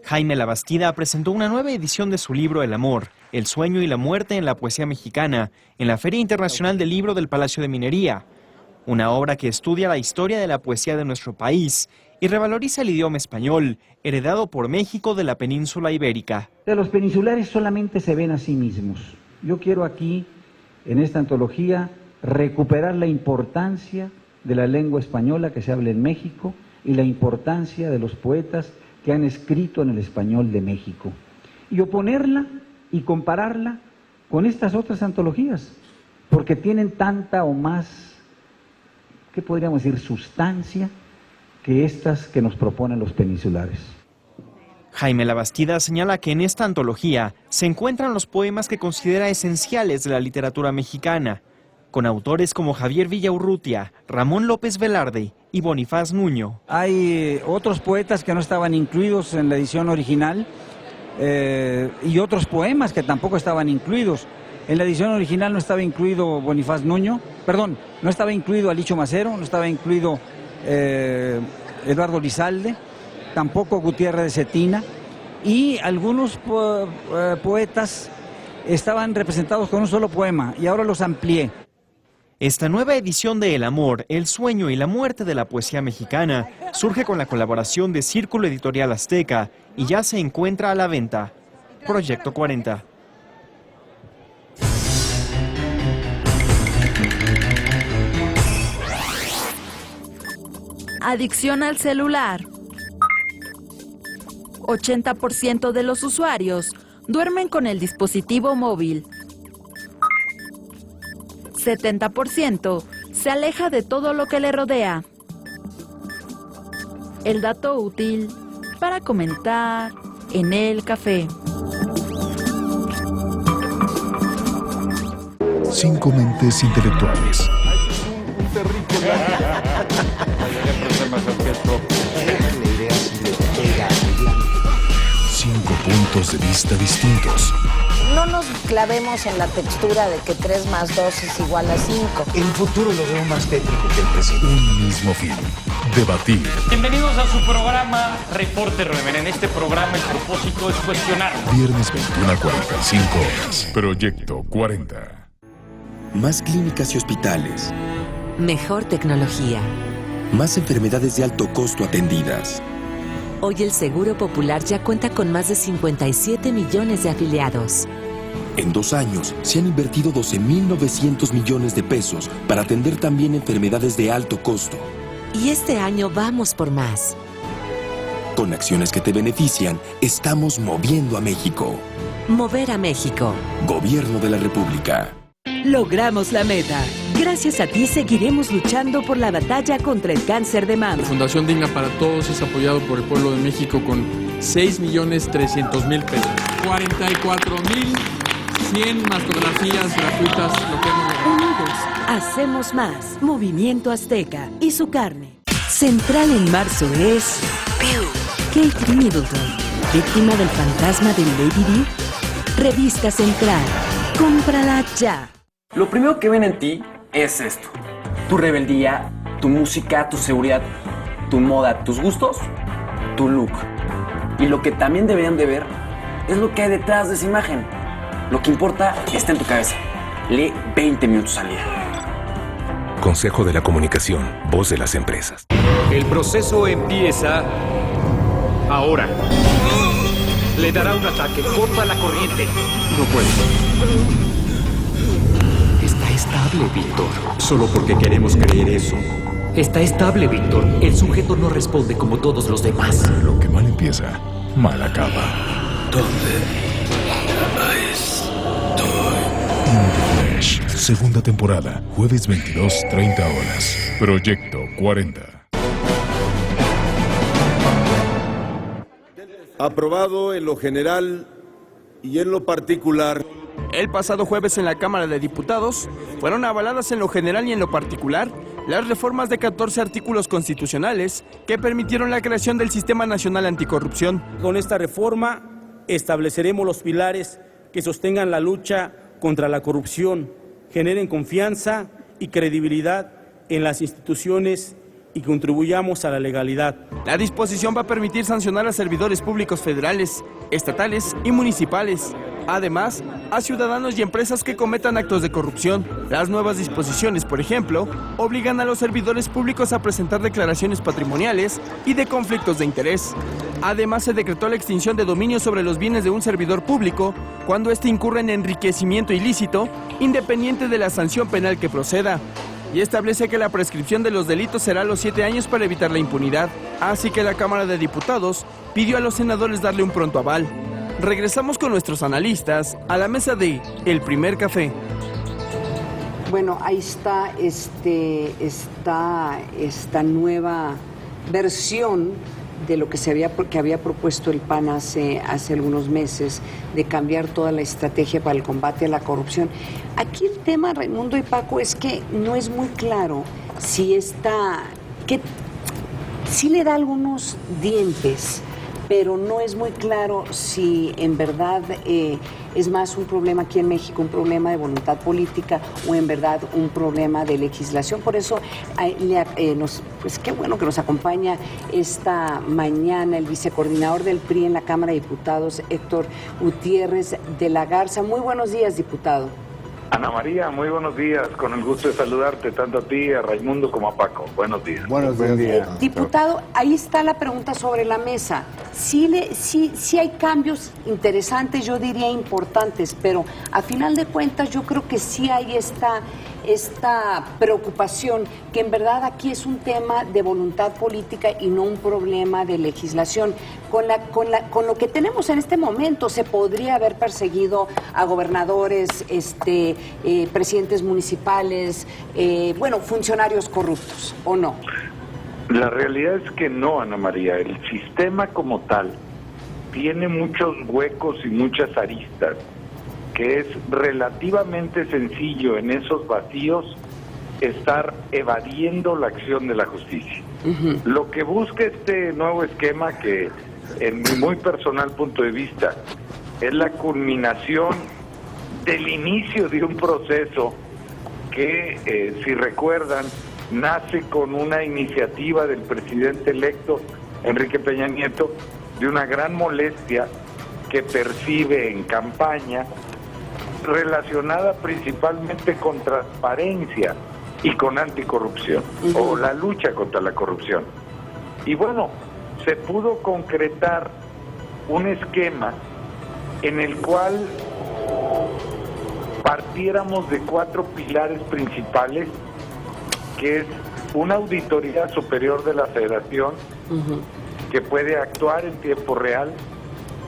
Jaime Labastida presentó una nueva edición de su libro El amor, el sueño y la muerte en la poesía mexicana en la Feria Internacional del Libro del Palacio de Minería. Una obra que estudia la historia de la poesía de nuestro país y revaloriza el idioma español, heredado por México de la península ibérica. Los peninsulares solamente se ven a sí mismos. Yo quiero aquí, en esta antología, recuperar la importancia de la lengua española que se habla en México y la importancia de los poetas que han escrito en el español de México. Y oponerla y compararla con estas otras antologías, porque tienen tanta o más, ¿qué podríamos decir?, sustancia que estas que nos proponen los peninsulares. Jaime Labastida señala que en esta antología se encuentran los poemas que considera esenciales de la literatura mexicana, con autores como Javier Villaurrutia, Ramón López Velarde y Bonifaz Nuño. Hay otros poetas que no estaban incluidos en la edición original y otros poemas que tampoco estaban incluidos. En la edición original no estaba incluido Bonifaz Nuño, perdón, no estaba incluido Alicho Macero, no estaba incluido Eduardo Lizalde, tampoco Gutiérrez de Cetina, y algunos poetas estaban representados con un solo poema y ahora los amplié. Esta nueva edición de El amor, el sueño y la muerte de la poesía mexicana surge con la colaboración de Círculo Editorial Azteca y ya se encuentra a la venta. Proyecto 40. Adicción al celular. 80% de los usuarios duermen con el dispositivo móvil. 70% se aleja de todo lo que le rodea. El dato útil para comentar en el café. 5 mentes intelectuales. 5 puntos de vista distintos. No nos clavemos en la textura de que 3 más 2 es igual a 5. En el futuro lo veo más técnico que el presente. Un mismo fin. Debatir. Bienvenidos a su programa Reporte Rever. En este programa el propósito es cuestionar. Viernes 21:45 horas. Proyecto 40. Más clínicas y hospitales. Mejor tecnología. Más enfermedades de alto costo atendidas. Hoy el Seguro Popular ya cuenta con más de 57 millones de afiliados. En 2 años se han invertido 12.900 millones de pesos para atender también enfermedades de alto costo. Y este año vamos por más. Con acciones que te benefician, estamos moviendo a México. Mover a México. Gobierno de la República. Logramos la meta. Gracias a ti seguiremos luchando por la batalla contra el cáncer de mama. Fundación Digna para Todos es apoyado por el pueblo de México con 6.300.000 pesos. 44.100 mastografías gratuitas. Lo que hemos logrado. Unidos, hacemos más. Movimiento Azteca y su carne. Central en marzo es Kate Middleton, víctima del fantasma de Lady Di. Revista Central. Cómprala ya. Lo primero que ven en ti es esto. Tu rebeldía, tu música, tu seguridad, tu moda, tus gustos, tu look. Y lo que también deberían de ver es lo que hay detrás de esa imagen. Lo que importa está en tu cabeza. Lee 20 minutos al día. Consejo de la Comunicación, voz de las empresas. El proceso empieza ahora. Le dará un ataque, corta la corriente. No puede. Está estable, Víctor. Solo porque queremos creer eso. Está estable, Víctor. El sujeto no responde como todos los demás. Lo que mal empieza, mal acaba. ¿Dónde estoy? Flash, segunda temporada, jueves 22:30 horas. Proyecto 40. Aprobado en lo general y en lo particular. El pasado jueves en la Cámara de Diputados fueron avaladas en lo general y en lo particular las reformas de 14 artículos constitucionales que permitieron la creación del Sistema Nacional Anticorrupción. Con esta reforma estableceremos los pilares que sostengan la lucha contra la corrupción, generen confianza y credibilidad en las instituciones y contribuyamos a la legalidad. La disposición va a permitir sancionar a servidores públicos federales, estatales y municipales. Además, a ciudadanos y empresas que cometan actos de corrupción. Las nuevas disposiciones, por ejemplo, obligan a los servidores públicos a presentar declaraciones patrimoniales y de conflictos de interés. Además, se decretó la extinción de dominio sobre los bienes de un servidor público cuando éste incurre en enriquecimiento ilícito, independiente de la sanción penal que proceda. Y establece que la prescripción de los delitos será a los 7 años para evitar la impunidad. Así que la Cámara de Diputados pidió a los senadores darle un pronto aval. Regresamos con nuestros analistas a la mesa de El Primer Café. Bueno, ahí está esta nueva versión de lo que había propuesto el PAN hace algunos meses, de cambiar toda la estrategia para el combate a la corrupción. Aquí el tema, Raimundo y Paco, es que no es muy claro si sí le da algunos dientes, pero no es muy claro si en verdad es más un problema aquí en México, un problema de voluntad política o en verdad un problema de legislación. Por eso, pues qué bueno que nos acompaña esta mañana el vicecoordinador del PRI en la Cámara de Diputados, Héctor Gutiérrez de la Garza. Muy buenos días, diputado. Ana María, muy buenos días. Con el gusto de saludarte tanto a ti, a Raimundo, como a Paco. Buenos días. Buenos días. Diputado, ahí está la pregunta sobre la mesa. Sí hay cambios interesantes, yo diría importantes, pero a final de cuentas yo creo que sí hay esta preocupación que en verdad aquí es un tema de voluntad política y no un problema de legislación. Con lo que tenemos en este momento se podría haber perseguido a gobernadores, presidentes municipales, funcionarios corruptos, ¿o no? La realidad es que no, Ana María. El sistema como tal tiene muchos huecos y muchas aristas, que es relativamente sencillo en esos vacíos estar evadiendo la acción de la justicia. Lo que busca este nuevo esquema, que en mi muy personal punto de vista es la culminación del inicio de un proceso que, si recuerdan, nace con una iniciativa del presidente electo Enrique Peña Nieto, de una gran molestia que percibe en campaña, relacionada principalmente con transparencia y con anticorrupción, o la lucha contra la corrupción. Y bueno, se pudo concretar un esquema en el cual partiéramos de 4 pilares principales, que es una auditoría superior de la Federación, que puede actuar en tiempo real,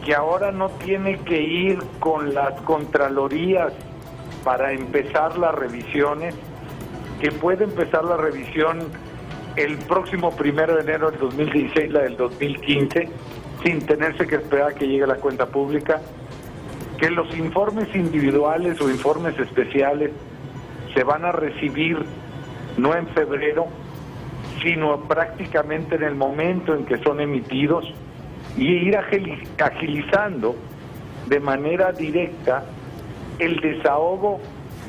que ahora no tiene que ir con las contralorías para empezar las revisiones, que puede empezar la revisión el próximo 1 de enero del 2016, la del 2015, sin tenerse que esperar a que llegue la cuenta pública, que los informes individuales o informes especiales se van a recibir no en febrero, sino prácticamente en el momento en que son emitidos, y ir agilizando de manera directa el desahogo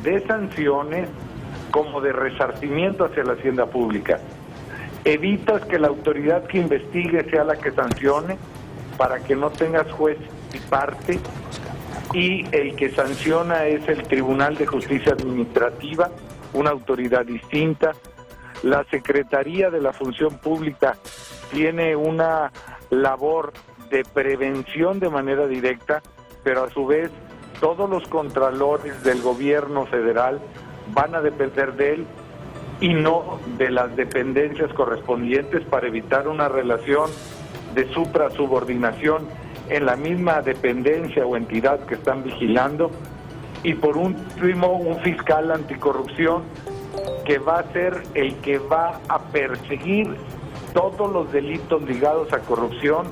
de sanciones como de resarcimiento hacia la hacienda pública. Evitas que la autoridad que investigue sea la que sancione, para que no tengas juez y parte, y el que sanciona es el Tribunal de Justicia Administrativa, una autoridad distinta. La Secretaría de la Función Pública tiene una labor de prevención de manera directa, pero a su vez todos los contralores del gobierno federal van a depender de él y no de las dependencias correspondientes, para evitar una relación de supra-subordinación en la misma dependencia o entidad que están vigilando. Y por último, un fiscal anticorrupción que va a ser el que va a perseguir todos los delitos ligados a corrupción,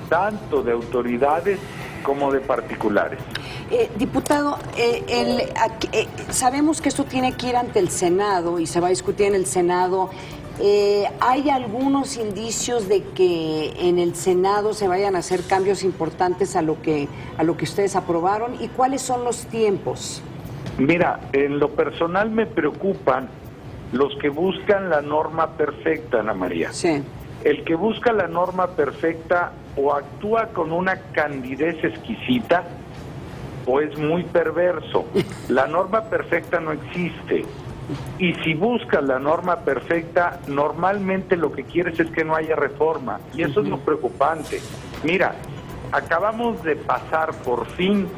tanto de autoridades como de particulares. Diputado, sabemos que esto tiene que ir ante el Senado y se va a discutir en el Senado. ¿Hay algunos indicios de que en el Senado se vayan a hacer cambios importantes a lo que ustedes aprobaron? ¿Y cuáles son los tiempos? Mira, en lo personal me preocupan los que buscan la norma perfecta, Ana María. Sí. El que busca la norma perfecta o actúa con una candidez exquisita o es muy perverso. La norma perfecta no existe. Y si buscas la norma perfecta, normalmente lo que quieres es que no haya reforma. Y eso es lo preocupante. Mira, acabamos de pasar por fin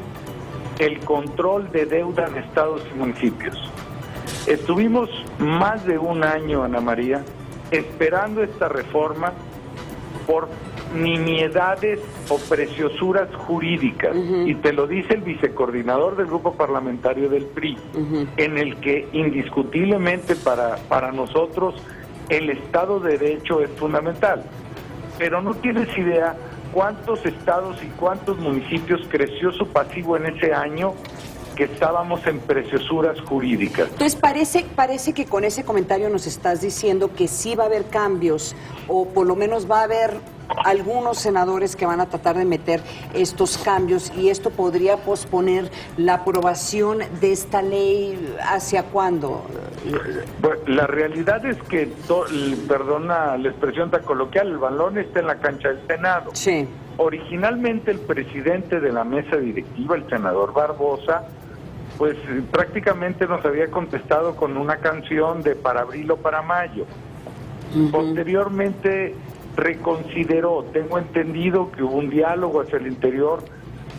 el control de deuda de estados y municipios. Estuvimos más de un año, Ana María, esperando esta reforma por nimiedades o preciosuras jurídicas, y te lo dice el vicecoordinador del grupo parlamentario del PRI, en el que indiscutiblemente para nosotros el Estado de Derecho es fundamental. Pero no tienes idea cuántos estados y cuántos municipios creció su pasivo en ese año que estábamos en preciosuras jurídicas. Entonces parece que con ese comentario nos estás diciendo que sí va a haber cambios, o por lo menos va a haber algunos senadores que van a tratar de meter estos cambios, y esto podría posponer la aprobación de esta ley. ¿Hacia cuándo? Pues, la realidad es que, perdona la expresión tan coloquial, el balón está en la cancha del Senado. Sí. Originalmente el presidente de la mesa directiva, el senador Barbosa, pues prácticamente nos había contestado con una canción de para abril o para mayo. Posteriormente reconsideró. Tengo entendido que hubo un diálogo hacia el interior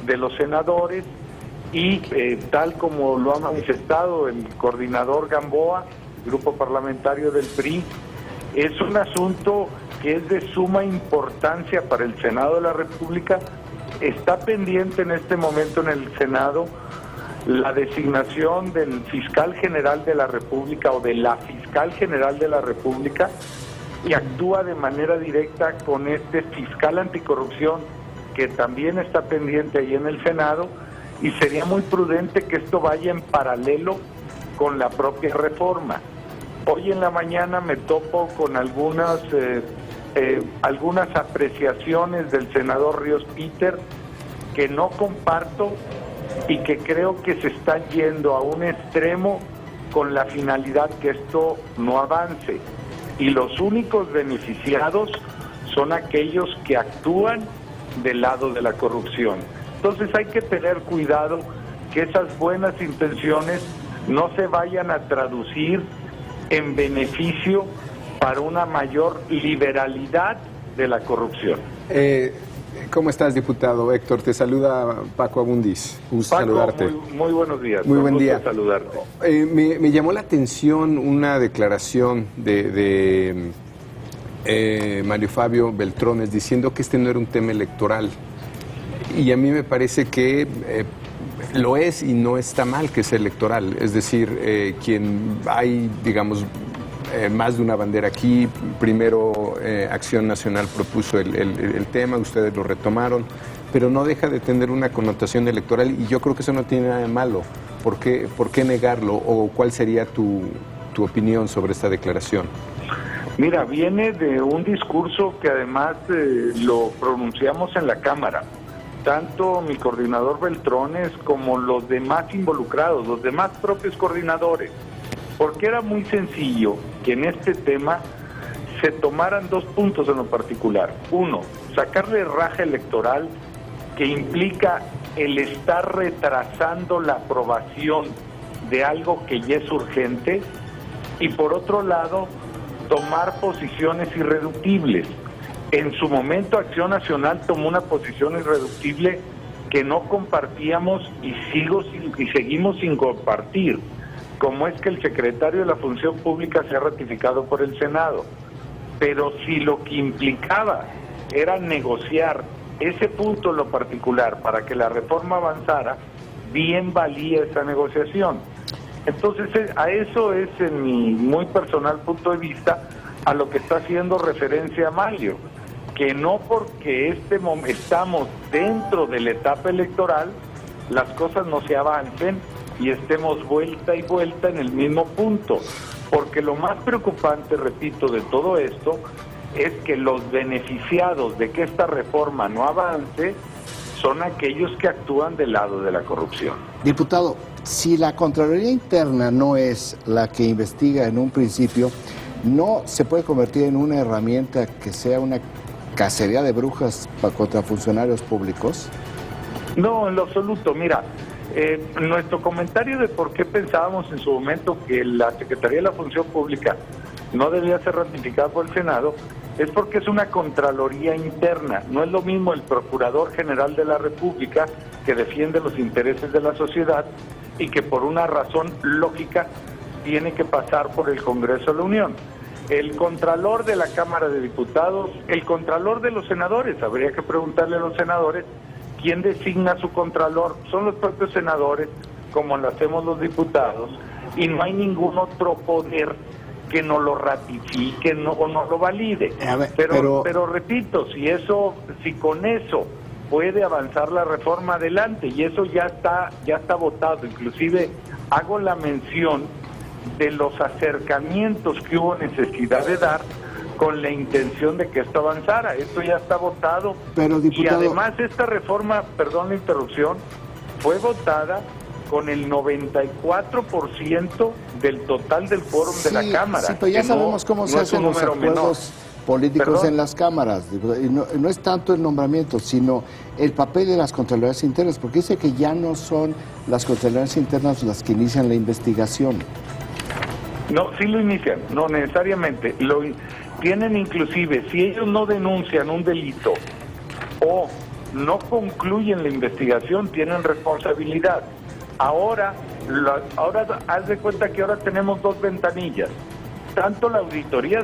de los senadores y tal como lo ha manifestado el coordinador Gamboa, grupo parlamentario del PRI, es un asunto que es de suma importancia para el Senado de la República. Está pendiente en este momento en el Senado la designación del fiscal general de la República o de la fiscal general de la República, y actúa de manera directa con este fiscal anticorrupción que también está pendiente ahí en el Senado, y sería muy prudente que esto vaya en paralelo con la propia reforma. Hoy en la mañana me topo con algunas apreciaciones del senador Ríos Peter que no comparto y que creo que se está yendo a un extremo con la finalidad que esto no avance. Y los únicos beneficiados son aquellos que actúan del lado de la corrupción. Entonces hay que tener cuidado que esas buenas intenciones no se vayan a traducir en beneficio para una mayor liberalidad de la corrupción. ¿Cómo estás, diputado? Héctor, te saluda Paco Abundis. Gusto saludarte. Muy buenos días. Muy buen día. Saludarte. Me llamó la atención una declaración de Mario Fabio Beltrones diciendo que este no era un tema electoral. Y a mí me parece que lo es y no está mal que sea electoral. Es decir, quien hay, digamos, más de una bandera aquí. Primero Acción Nacional propuso el tema, ustedes lo retomaron, pero no deja de tener una connotación electoral y yo creo que eso no tiene nada de malo. ¿Por qué negarlo? ¿O cuál sería tu opinión sobre esta declaración? Mira, viene de un discurso que además lo pronunciamos en la Cámara. Tanto mi coordinador Beltrones como los demás involucrados, los demás propios coordinadores, porque era muy sencillo que en este tema se tomaran dos puntos en lo particular. Uno, sacarle raja electoral, que implica el estar retrasando la aprobación de algo que ya es urgente, y por otro lado, tomar posiciones irreductibles. En su momento Acción Nacional tomó una posición irreductible que no compartíamos y seguimos sin compartir, como es que el secretario de la Función Pública sea ratificado por el Senado. Pero si lo que implicaba era negociar ese punto en lo particular para que la reforma avanzara, bien valía esa negociación. Entonces, a eso es, en mi muy personal punto de vista, a lo que está haciendo referencia Mario, que no porque estamos dentro de la etapa electoral, las cosas no se avancen y estemos vuelta y vuelta en el mismo punto. Porque lo más preocupante, repito, de todo esto es que los beneficiados de que esta reforma no avance son aquellos que actúan del lado de la corrupción. Diputado, si la Contraloría Interna no es la que investiga en un principio, ¿no se puede convertir en una herramienta que sea una cacería de brujas contra funcionarios públicos? No, en lo absoluto. Mira, nuestro comentario de por qué pensábamos en su momento que la Secretaría de la Función Pública no debía ser ratificada por el Senado es porque es una Contraloría Interna. No es lo mismo el Procurador General de la República, que defiende los intereses de la sociedad y que por una razón lógica tiene que pasar por el Congreso de la Unión. El Contralor de la Cámara de Diputados, el Contralor de los senadores, habría que preguntarle a los senadores quién designa a su Contralor. Son los propios senadores, como lo hacemos los diputados, y no hay ningún otro poder que no lo ratifique o no lo valide. Pero repito, si con eso puede avanzar la reforma adelante, y eso ya está votado. Inclusive hago la mención de los acercamientos que hubo necesidad de dar con la intención de que esto avanzara. Esto ya está votado. Pero, diputado... Y además esta reforma, perdón la interrupción, fue votada con el 94% del total del quórum de la Cámara. Sí, pero ya sabemos cómo se hacen los acuerdos políticos en las cámaras. Y no es tanto el nombramiento, sino el papel de las Contralorías Internas, porque dice que ya no son las Contralorías Internas las que inician la investigación. No, sí lo inician, no necesariamente. Tienen inclusive, si ellos no denuncian un delito o no concluyen la investigación, tienen responsabilidad. Ahora haz de cuenta que ahora tenemos dos ventanillas. Tanto la Auditoría